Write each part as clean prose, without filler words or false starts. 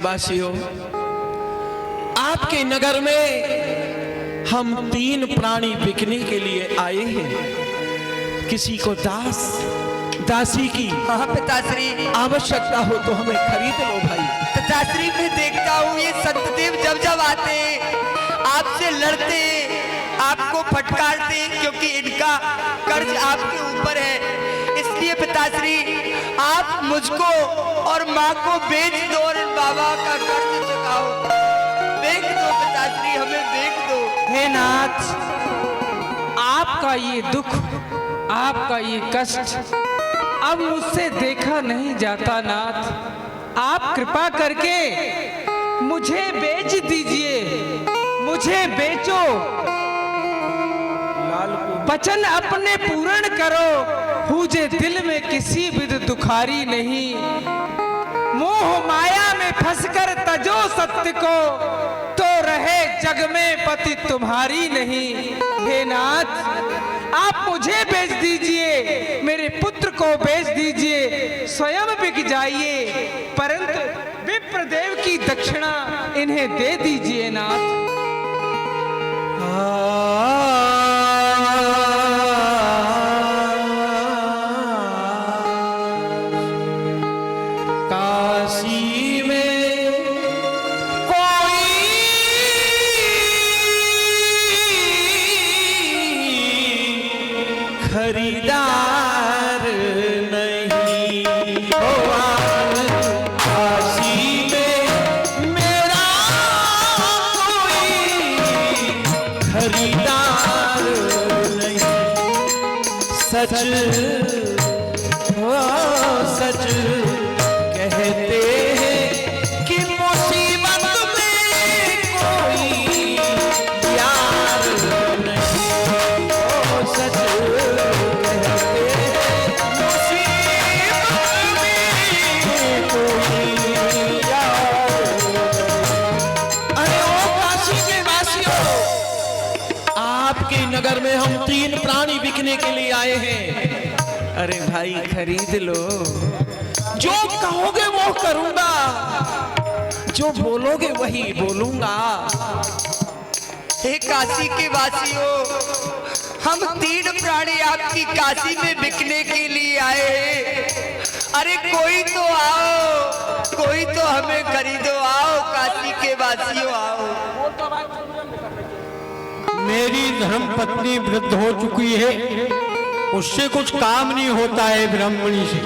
वासियों, आपके नगर में हम 3 प्राणी बिकने के लिए आए हैं। किसी को दासी की हाँ पिताश्री, आवश्यकता हो तो हमें खरीद लो भाई। पिताश्री मैं देखता हूँ ये संतदेव जब जब आते आपसे लड़ते, आपको फटकारते, क्योंकि इनका कर्ज आपके ऊपर है। इसलिए पिताश्री आप मुझको और माँ को बेच दो और इन बाबा का कर्ज चुकाओ। बेच दो पिताश्री, हमें बेच दो। हे नाथ, आपका ये दुख, आपका ये कष्ट अब मुझसे देखा नहीं जाता। नाथ, आप कृपा करके मुझे बेच दीजिए, मुझे बेचो। वचन अपने पूर्ण करो, हुजे दिल में किसी विध दुखारी नहीं। मोह माया में फंसकर तजो सत्य को, तो रहे जग में पति तुम्हारी नहीं। हे नाथ, आप मुझे बेच दीजिए, मेरे पुत्र को बेच दीजिए, स्वयं बिक जाइए, परंतु विप्रदेव की दक्षिणा इन्हें दे दीजिए नाथ। काशी में कोई खरीदार नहीं हुआ। काशी में मेरा कोई खरीदार नहीं। सच सच कहते हैं कि मुसीबत में कोई यार नहीं। ओ सच कहते हैं मुसीबत में कोई यार। अरे ओ काशी के वासियों, आपके नगर में हम 3 प्राणी बिकने के लिए आए हैं। अरे भाई खरीद लो, जो कहोगे वो करूंगा, जो बोलोगे वही बोलूंगा। हे काशी के वासियों, हम 3 प्राणी आपकी काशी में बिकने के लिए आए हैं। अरे कोई तो आओ, कोई तो हमें खरीदो। आओ काशी के वासियों, आओ। मेरी धर्मपत्नी वृद्ध हो चुकी है, उससे कुछ काम नहीं होता है ब्राह्मणी से।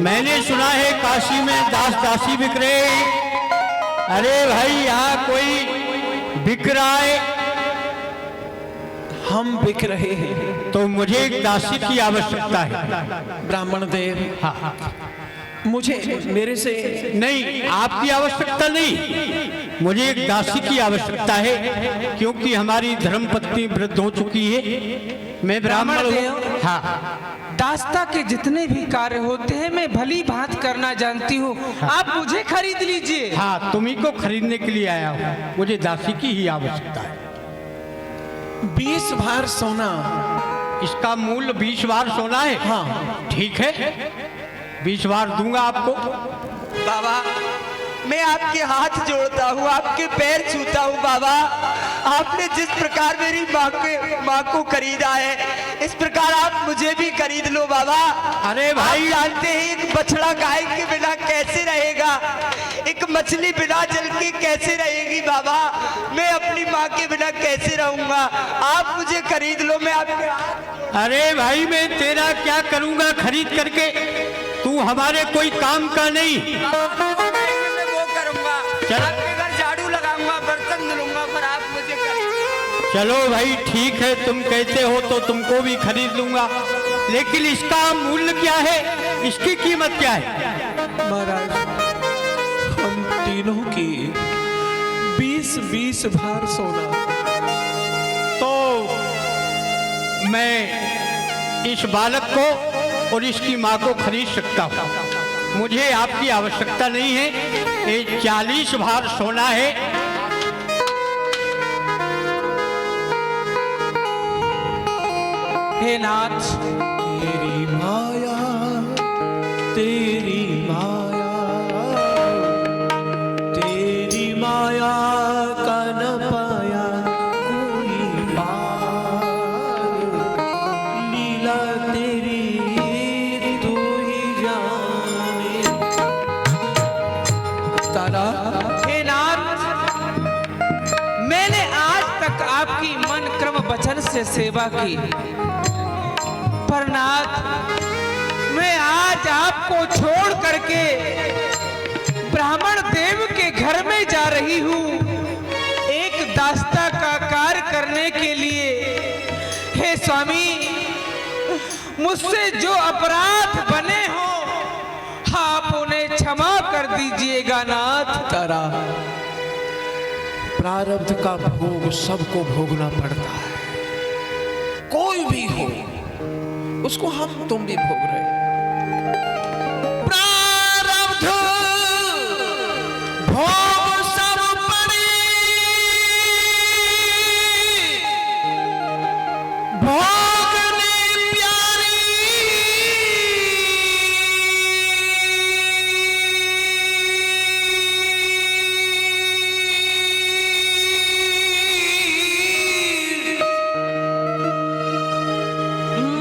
मैंने सुना है काशी में दास दासी बिक रहे हैं। अरे भाई, यहाँ कोई बिक रहा है? हम बिक रहे हैं तो मुझे एक दासी की आवश्यकता है। ब्राह्मण देव। हाँ, मुझे मेरे से नहीं, आपकी आवश्यकता नहीं, मुझे एक दासी की आवश्यकता है, क्योंकि हमारी धर्मपत्नी वृद्ध हो चुकी है। मैं ब्राह्मण हूँ। हाँ, दास्ता के जितने भी कार्य होते हैं मैं भली भांति करना जानती हूँ। आप मुझे खरीद लीजिए। हाँ, तुम्ही को खरीदने के लिए आया हूँ। मुझे दासी की ही आवश्यकता है। 20 भार सोना। इसका मूल्य 20 भार सोना है? हाँ ठीक है, 20 भार दूंगा आपको। बाबा, मैं आपके हाथ जोड़ता हूँ, आपके पैर छूता हूँ। बाबा, आपने जिस प्रकार मेरी माँ को खरीदा है, इस प्रकार आप मुझे भी खरीद लो बाबा। अरे भाई, आप जानते हैं एक बछड़ा गाय के बिना कैसे रहेगा, एक मछली बिना जल के कैसे रहेगी। बाबा, मैं अपनी माँ के बिना कैसे रहूंगा। आप मुझे खरीद लो, मैं आपके। अरे भाई, मैं तेरा क्या करूंगा खरीद करके? तू हमारे कोई काम का नहीं। मैं वो करूंगा, चल। आपके घर झाड़ू लगाऊंगा, बर्तन धुलूंगा, पर आप मुझे खरीद। चलो भाई, ठीक है, तुम कहते हो तो तुमको भी खरीद लूंगा, लेकिन इसका मूल्य क्या है? इसकी कीमत क्या है? महाराज, हम तीनों की 20-20 भार सोना। तो मैं इस बालक को और इसकी माँ को खरीद सकता हूँ। मुझे आपकी आवश्यकता नहीं है। ये 40 भार सोना है। हे नाथ, तेरी माया, तेरी माया, तारा, हे नाथ, मैंने आज तक आपकी मन क्रम वचन से सेवा की, पर नाथ मैं आज आपको छोड़ करके ब्राह्मण देव के घर में जा रही हूँ एक दास्ता का कार्य करने के लिए। हे स्वामी, मुझसे जो अपराध बने हो आप उन्हें क्षमा कर दीजिएगा नाथ। तारा, प्रारब्ध का भोग सबको भोगना पड़ता है, कोई भी हो, उसको हम तुम भी भोग रहे। प्रारब्ध भोग सब पड़ी, भोगने प्यारी,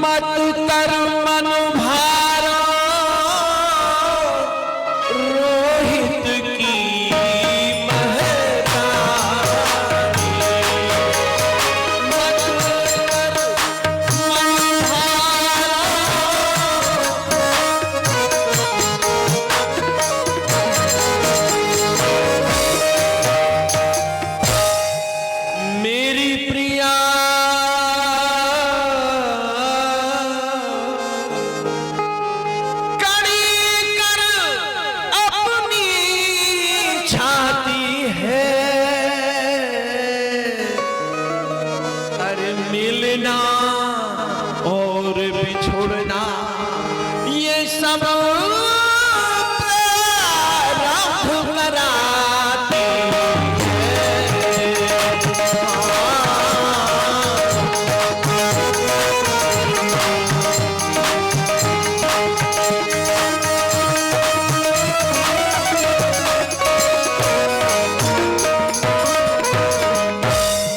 मत कर मन भारो रोहित की महतारी, मत कर मन भारो। मेरी प्रिया मिलना और बिछुड़ना ये सब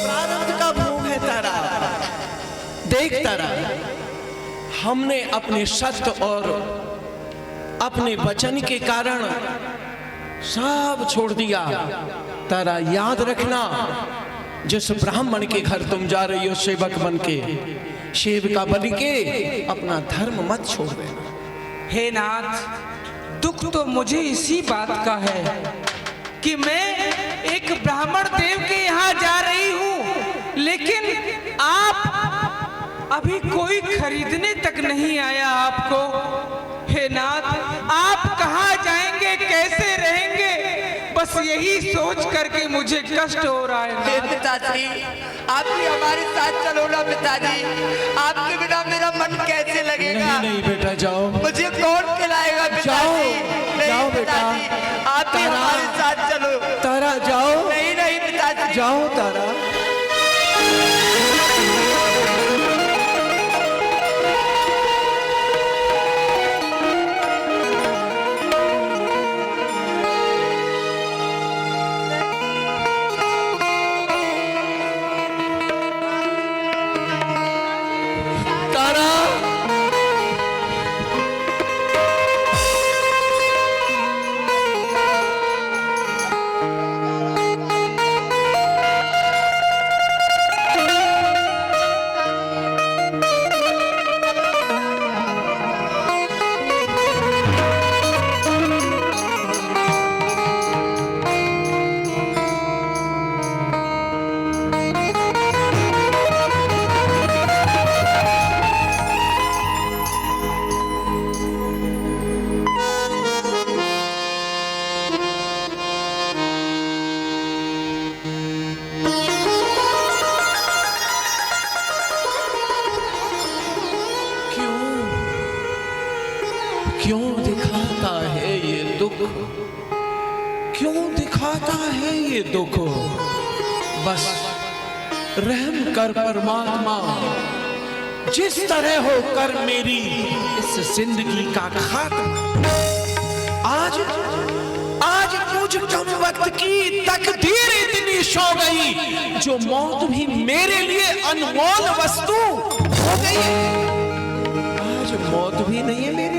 प्रारब्ध कराते हमने अपने सत्य और अपने वचन के कारण सब छोड़ दिया। तारा याद रखना, जिस ब्राह्मण के घर तुम जा रही हो सेवक बन के, सेविका बन के, अपना धर्म मत छोड़ देना। हे नाथ, दुख तो मुझे इसी बात का है कि मैं एक ब्राह्मण देव के यहाँ जा रही हूँ, लेकिन आप अभी कोई खरीदने तक नहीं आया आपको। हे नाथ, आप कहाँ जाएंगे, कैसे रहेंगे, बस यही सोच करके मुझे कष्ट हो रहा है। हे पिताजी, आप भी हमारे साथ चलो ना पिताजी, आपके बिना मेरा मन कैसे लगेगा। नहीं नहीं बेटा, जाओ, मुझे कौन खिलाएगा पिताजी। जाओ, जाओ बेटा, आप भी हमारे साथ चलो। तारा जाओ। नहीं नहीं पिताजी, जाओ तारा। क्यों दिखाता है ये दुख, क्यों दिखाता है ये दुख। बस रहम कर परमात्मा, जिस तरह हो कर मेरी इस जिंदगी का खात्मा। आज आज मुझ कम वक्त की तकदीर इतनी सो गई, जो मौत भी मेरे लिए अनमोल वस्तु हो गई। आज मौत भी नहीं है मेरे